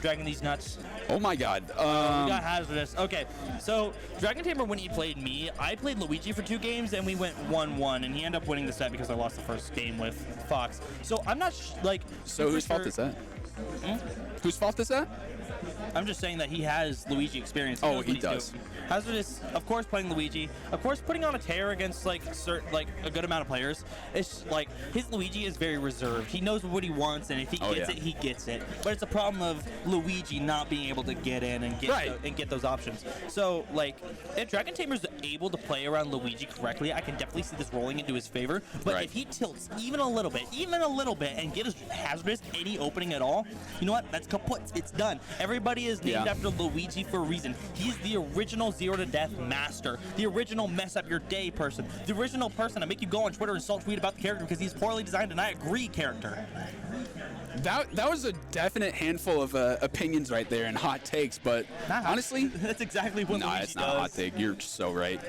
dragging these nuts. Oh my god. We got Hazardous. Okay, so DragonTamer, when he played me, I played Luigi for 2 games, and we went 1-1, and he ended up winning the set because I lost the first game with Fox. So I'm not So whose fault is that? Whose fault is that? I'm just saying that he has Luigi experience. Oh, he does. Hazardous, of course, playing Luigi. Of course, putting on a tear against like a good amount of players. It's like his Luigi is very reserved. He knows what he wants, and if he gets it, he gets it. But it's a problem of Luigi not being able to get in and get those options. So like, if DragonTamer's able to play around Luigi correctly, I can definitely see this rolling into his favor. But if he tilts even a little bit, and gives Hazardous any opening at all, you know what? That's kaput. It's done. Everybody is named after Luigi for a reason. He's the original zero to death master, the original mess up your day person, the original person to make you go on Twitter and salt tweet about the character because he's poorly designed, and I agree, character. That was a definite handful of opinions right there and hot takes, but honestly, that's exactly what Luigi it's not a hot take. You're so right.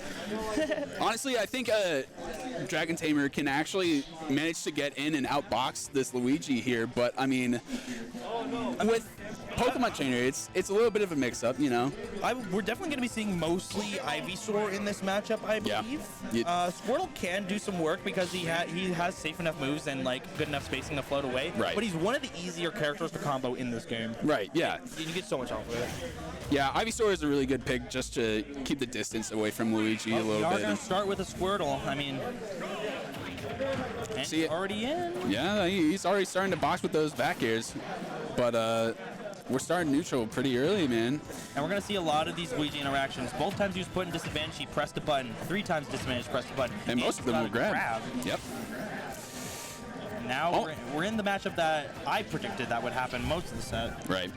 Honestly, I think DragonTamer can actually manage to get in and outbox this Luigi here, but I mean, with Pokemon Trainer, it's a little bit of a mix-up, you know. We're definitely going to be seeing mostly Ivysaur in this matchup, I believe. Squirtle can do some work because he has safe enough moves and like good enough spacing to float away. Right. But he's one of the easier characters to combo in this game. Right. Yeah. You get so much off of it. Yeah, Ivysaur is a really good pick just to keep the distance away from Luigi a little bit. We're going to start with a Squirtle. I mean, and he's already in. Yeah, he's already starting to box with those back airs, but we're starting neutral pretty early, man. And we're going to see a lot of these Luigi interactions. Both times he was put in disadvantage, he pressed a button. 3 times disadvantage, pressed a button. And most of them will grab. Yep. And now we're in the matchup that I predicted that would happen most of the set. Right.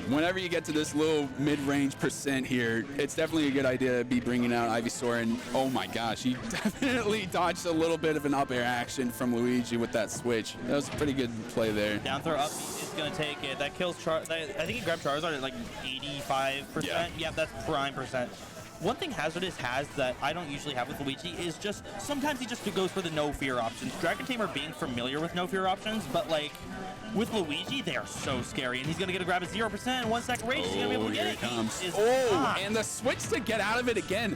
Whenever you get to this little mid-range percent here, it's definitely a good idea to be bringing out Ivysaur, and oh my gosh, he definitely dodged a little bit of an up air action from Luigi with that switch. That was a pretty good play there. Down throw up is going to take it. That kills I think he grabbed Charizard at like 85%. Yeah, that's prime percent. One thing Hazardous has that I don't usually have with Luigi is just sometimes he just goes for the no fear options. DragonTamer being familiar with no fear options, but like with Luigi, they are so scary. And he's going to get a grab at 0%. 1 second range, he's going to be able to get it. And the switch to get out of it again.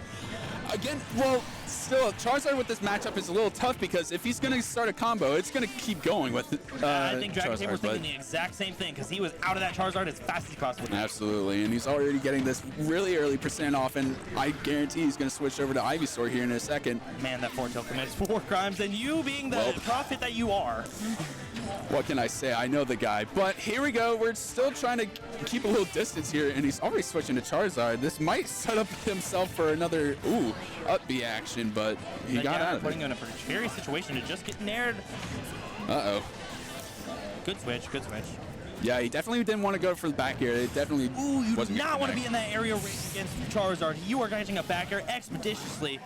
Well, still, Charizard with this matchup is a little tough because if he's going to start a combo, it's going to keep going with I think DragonTamer was thinking the exact same thing because he was out of that Charizard as fast as possible. Absolutely, and he's already getting this really early percent off, and I guarantee he's going to switch over to Ivysaur here in a second. Man, that Fortail commits 4 crimes, and you being the prophet that you are. What can I say? I know the guy. But here we go. We're still trying to keep a little distance here, and he's already switching to Charizard. This might set up himself for another, up B action, but he got out of it. Putting him in a precarious situation to just get nared. Uh-oh. Good switch, good switch. Yeah, he definitely didn't want to go for the back air. It definitely you do not want to be in that area race against Charizard. You are getting a back air expeditiously.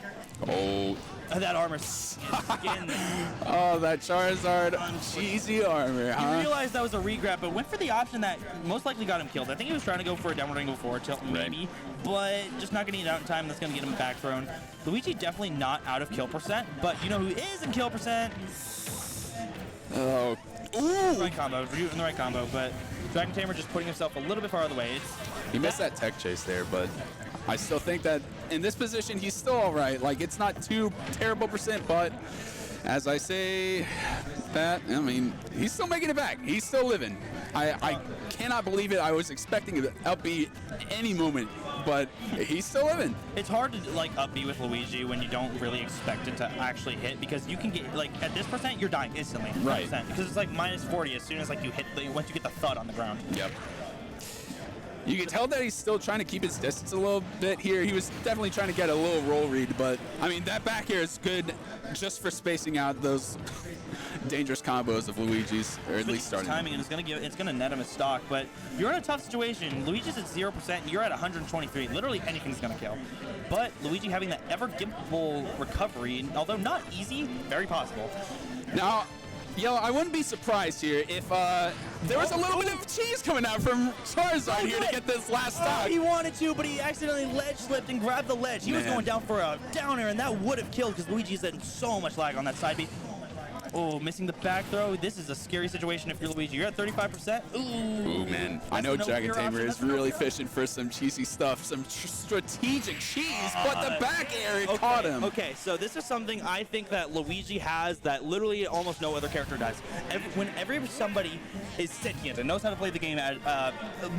That armor skin. That Charizard cheesy armor, huh? He realized that was a regrab, but went for the option that most likely got him killed. I think he was trying to go for a downward angle forward tilt, maybe, but just not getting it out in time. That's going to get him back thrown. Luigi definitely not out of kill percent, but you know who is in kill percent? In the right combo, but DragonTamer just putting himself a little bit farther away. He missed that tech chase there, but I still think that in this position, he's still all right. Like, it's not too terrible percent, but as I say that, I mean, he's still making it back. He's still living. I cannot believe it. I was expecting an up B any moment, but he's still living. It's hard to like up B with Luigi when you don't really expect it to actually hit because you can get like at this percent you're dying instantly. Right. Because it's like -40 as soon as like you hit once you get the thud on the ground. Yep. You can tell that he's still trying to keep his distance a little bit here. He was definitely trying to get a little roll read, but I mean that back air is good just for spacing out those dangerous combos of Luigi's, or at least starting timing, and it's gonna net him a stock. But you're in a tough situation. Luigi's at 0%, you're at 123. Literally anything's gonna kill. But Luigi having that ever gimbal recovery, although not easy, very possible. Now, I wouldn't be surprised here if there was a little bit of cheese coming out from Charizard here to get this last stock. He wanted to, but he accidentally ledge slipped and grabbed the ledge. He was going down for a down air, and that would have killed because Luigi's in so much lag on that side B. Oh, missing the back throw. This is a scary situation if you're Luigi. You're at 35%. Ooh, man. I know Dragon Tamer is really fishing for some cheesy stuff, some strategic cheese, but the back air caught him. Okay, so this is something I think that Luigi has that literally almost no other character does. Whenever somebody is sentient and knows how to play the game at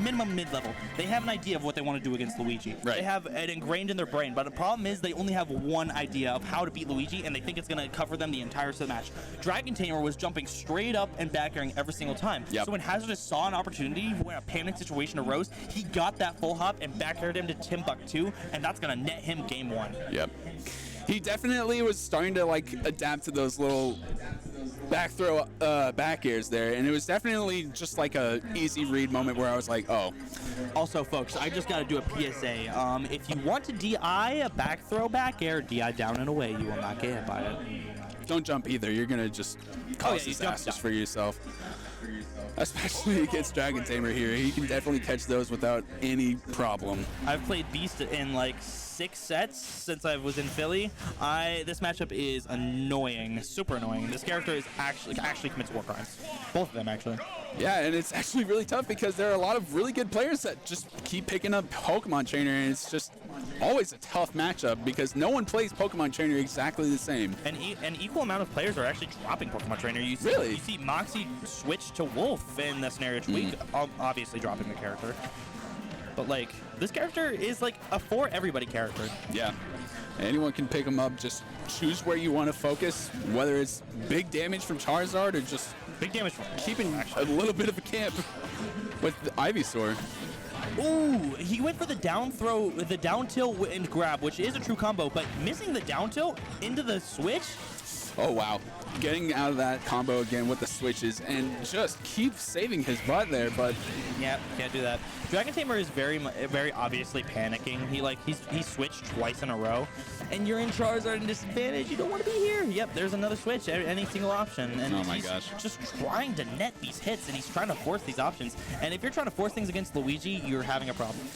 minimum mid-level, they have an idea of what they want to do against Luigi. Right. They have it ingrained in their brain, but the problem is they only have one idea of how to beat Luigi, and they think it's going to cover them the entire match. Dragon Tamer was jumping straight up and back airing every single time. Yep. So when Hazardous saw an opportunity, when a panic situation arose, he got that full hop and back aired him to Timbuktu, and that's going to net him game 1. Yep. He definitely was starting to like adapt to those little back throw back airs there, and it was definitely just like a easy read moment where I was like, oh. Also, folks, I just got to do a PSA. If you want to DI a back throw back air, DI down and away. You will not get hit by it. Don't jump either. You're gonna just cause disasters for yourself. Especially against Dragon Tamer here. He can definitely catch those without any problem. I've played Beast in like 6 sets since I was in Philly. This matchup is annoying, super annoying. This character is actually commits war crimes. Both of them, actually. Yeah, and it's actually really tough because there are a lot of really good players that just keep picking up Pokemon Trainer, and it's just always a tough matchup because no one plays Pokemon Trainer exactly the same. And an equal amount of players are actually dropping Pokemon Trainer. You see Moxie switch to Wolf in the scenario tweak, obviously dropping the character. But like, this character is like a for everybody character. Yeah. Anyone can pick them up. Just choose where you want to focus, whether it's big damage from Charizard or just big damage from keeping a little bit of a camp with the Ivysaur. Ooh, he went for the down throw, the down tilt and grab, which is a true combo, but missing the down tilt into the switch. Oh, wow. Getting out of that combo again with the switches and just keep saving his butt there, but... Yeah, can't do that. Dragon Tamer is very obviously panicking. He switched twice in a row, and you're in Charizard and disadvantage. You don't want to be here. Yep, there's another switch, any single option. And oh my gosh. Just trying to net these hits, and he's trying to force these options. And if you're trying to force things against Luigi, you're having a problem.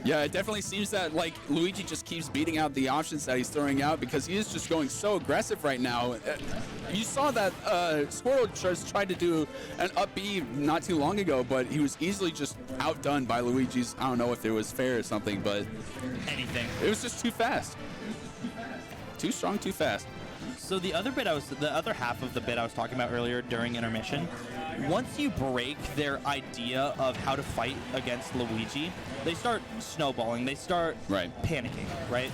Yeah, it definitely seems that like Luigi just keeps beating out the options that he's throwing out because he is just going so aggressive right now. You saw that Squirtle just tried to do an up B not too long ago, but he was easily just outdone by Luigi's. I don't know if it was fair or something, but anything. It was just too fast. Too strong, too fast. So the other half of the bit I was talking about earlier during intermission, once you break their idea of how to fight against Luigi, they start snowballing. They start panicking, right?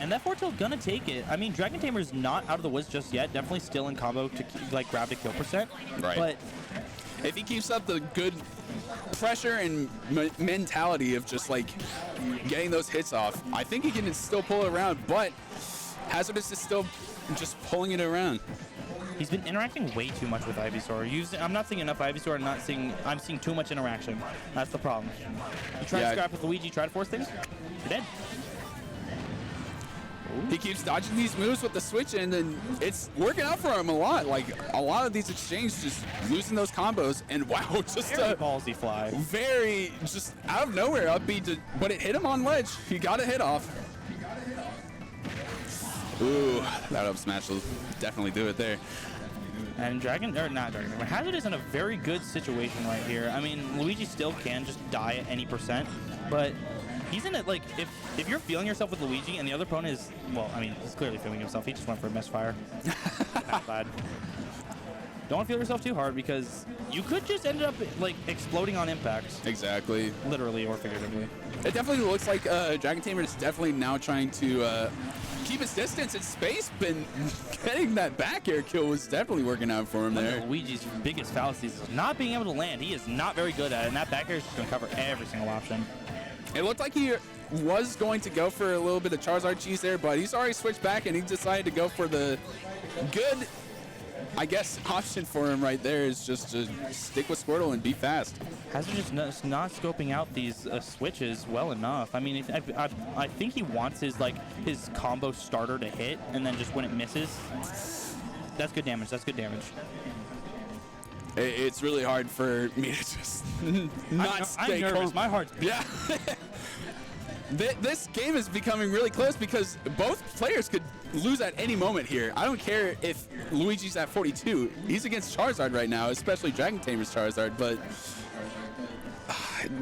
And that Fortil's gonna take it. I mean, Dragon Tamer's not out of the woods just yet. Definitely still in combo to like grab the kill percent. Right. But if he keeps up the good pressure and mentality of just like getting those hits off, I think he can still pull it around. But Hazardous is still just pulling it around. He's been interacting way too much with Ivysaur. I'm not seeing enough Ivysaur. I'm seeing too much interaction. That's the problem. You try to scrap with Luigi, try to force things, you're dead. He keeps dodging these moves with the switch, and then it's working out for him a lot. Like a lot of these exchanges, just losing those combos, and wow, just very ballsy fly. Very just out of nowhere upbeat, but it hit him on ledge. He got a hit off. Ooh, that up smash will definitely do it there. And Hazard is in a very good situation right here. I mean, Luigi still can just die at any percent, but he's in it like if you're feeling yourself with Luigi and the other opponent is, well, I mean, he's clearly feeling himself. He just went for a misfire. That's bad. Don't feel yourself too hard because you could just end up like exploding on impact. Exactly. Literally or figuratively. It definitely looks like Dragon Tamer is definitely now trying to keep his distance in space, but getting that back air kill was definitely working out for him there. Luigi's biggest fallacy is not being able to land. He is not very good at it, and that back air is just going to cover every single option. It looked like he was going to go for a little bit of Charizard cheese there, but he's already switched back, and he decided to go for the good, I guess, option for him right there is just to stick with Squirtle and be fast. Hazard just not scoping out these switches well enough. I mean, I think he wants his combo starter to hit, and then just when it misses, that's good damage. That's good damage. It's really hard for me to just not stay calm. I'm nervous. My heart's beating. Yeah. This game is becoming really close because both players could lose at any moment here. I don't care if Luigi's at 42. He's against Charizard right now, especially DragonTamer's Charizard, but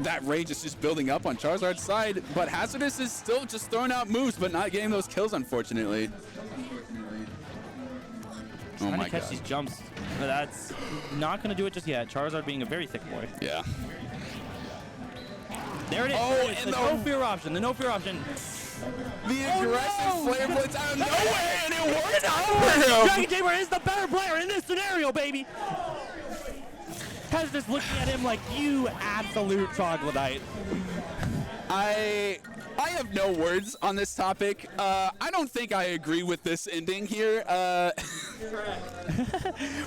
that rage is just building up on Charizard's side. But Hazardous is still just throwing out moves, but not getting those kills, unfortunately. Oh Trying my to catch god. these jumps, but that's not going to do it just yet. Charizard being a very thick boy. Yeah. There it is. Oh, There it is. and The no fear option. The no fear option. The aggressive Flare Blitz out of nowhere, and it worked out Oh, for him. DragonTamer is the better player in this scenario, baby. Hazardous looking at him like, you absolute troglodyte. I have no words on this topic. I don't think I agree with this ending here.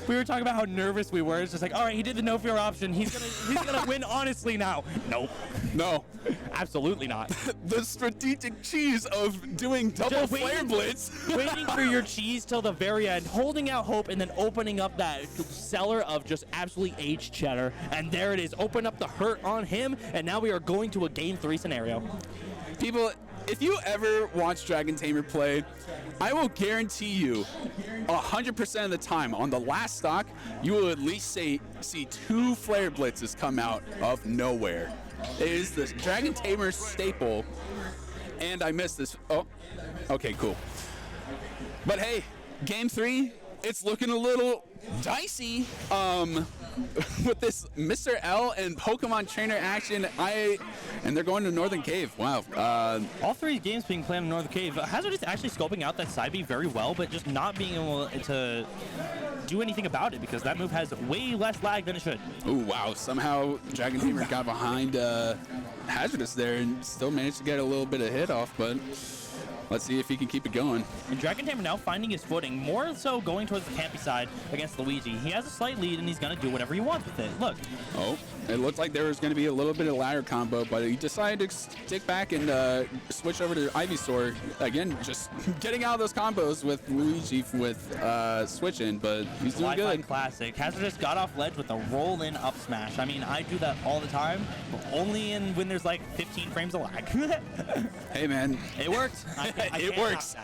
We were talking about how nervous we were. It's just like, all right, he did the no fear option. He's gonna win honestly now. Nope. No. Absolutely not. The strategic cheese of doing double Just Flare Blitz. Waiting for your cheese till the very end, holding out hope, and then opening up that cellar of just absolutely aged cheddar. And there it is. Open up the hurt on him, and now we are going to a Game 3 scenario. People, if you ever watch DragonTamer play, I will guarantee you 100% of the time on the last stock, you will at least see 2 Flare Blitzes come out of nowhere. It is the DragonTamer staple, and I missed this. Oh, okay, cool. But hey, Game 3, it's looking a little dicey with this Mr. L and Pokemon Trainer action. And they're going to Northern Cave. Wow. All 3 games being played in Northern Cave. Hazardous actually scoping out that side B very well, but just not being able to do anything about it because that move has way less lag than it should. Oh, wow. Somehow DragonTamer got behind Hazardous there and still managed to get a little bit of hit off, but let's see if he can keep it going. And DragonTamer now finding his footing, more so going towards the campy side against Luigi. He has a slight lead, and he's going to do whatever he wants with it. Look. Oh, it looked like there was going to be a little bit of ladder combo, but he decided to stick back and switch over to Ivysaur. Again, just getting out of those combos with Luigi with switching, but he's doing Wi-Fi good. classic. Hazardous got off ledge with a roll-in up smash. I mean, I do that all the time, but only when there's like 15 frames of lag. Hey, man. It worked. It works.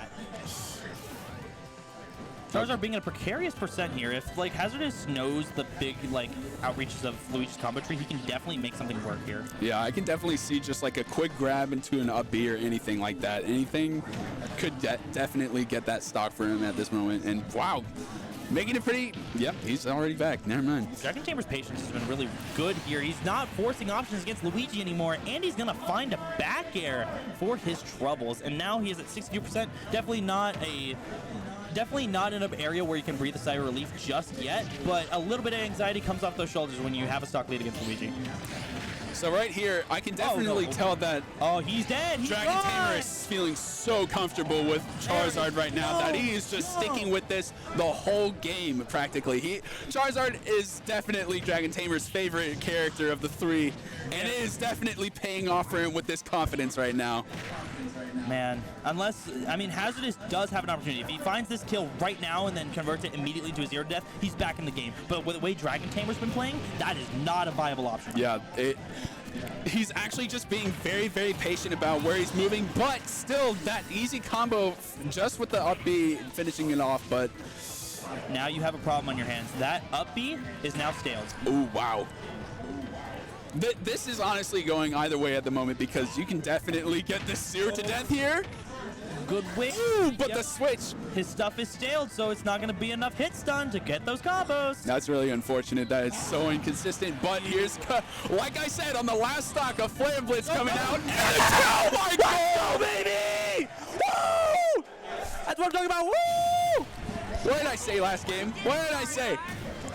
Charizard being in a precarious percent here. If like Hazardous knows the big like outreaches of Luigi's combo tree, he can definitely make something work here. Yeah, I can definitely see just like a quick grab into an up B or anything like that. Anything could definitely get that stock for him at this moment. And wow, making it pretty. Yep, he's already back. Never mind. DragonTamer's patience has been really good here. He's not forcing options against Luigi anymore, and he's gonna find a back air for his troubles. And now he is at 62%. Definitely not in an area where you can breathe a sigh of relief just yet, but a little bit of anxiety comes off those shoulders when you have a stock lead against Luigi. So right here, I can definitely tell that he's dead. He's DragonTamer is feeling so comfortable with Charizard right now that he is just sticking with this the whole game practically. Charizard is definitely DragonTamer's favorite character of the 3, and it is definitely paying off for him with this confidence right now. Man, Hazardous does have an opportunity. If he finds this kill right now and then converts it immediately to a 0 death, he's back in the game. But with the way DragonTamer's been playing, that is not a viable option. Yeah, he's actually just being very, very patient about where he's moving, but still that easy combo just with the up B finishing it off, but now you have a problem on your hands. That up B is now scaled. Oh, wow. This is honestly going either way at the moment because you can definitely get this 0 to death here. Good win. Ooh, but the switch. His stuff is staled, so it's not going to be enough hit stun to get those combos. That's really unfortunate that it's so inconsistent, but here's, like I said, on the last stock, a Flare Blitz coming out. And oh my god, baby! Woo! That's what I'm talking about. Woo! What did I say last game? What did I say?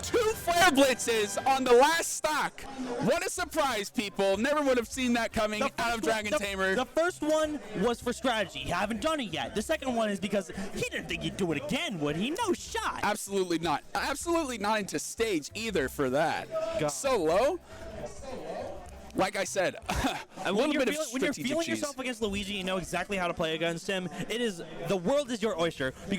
2 Flare Blitzes on the last stock. What a surprise, people. Never would have seen that coming out of DragonTamer. The first one was for strategy. You haven't done it yet. The second one is because he didn't think he'd do it again, would he? No shot. Absolutely not. Absolutely not into stage either for that. God. So low. Like I said, a little bit of strategic when you're feeling cheese. yourself against Luigi, you know exactly how to play against him. The world is your oyster. Because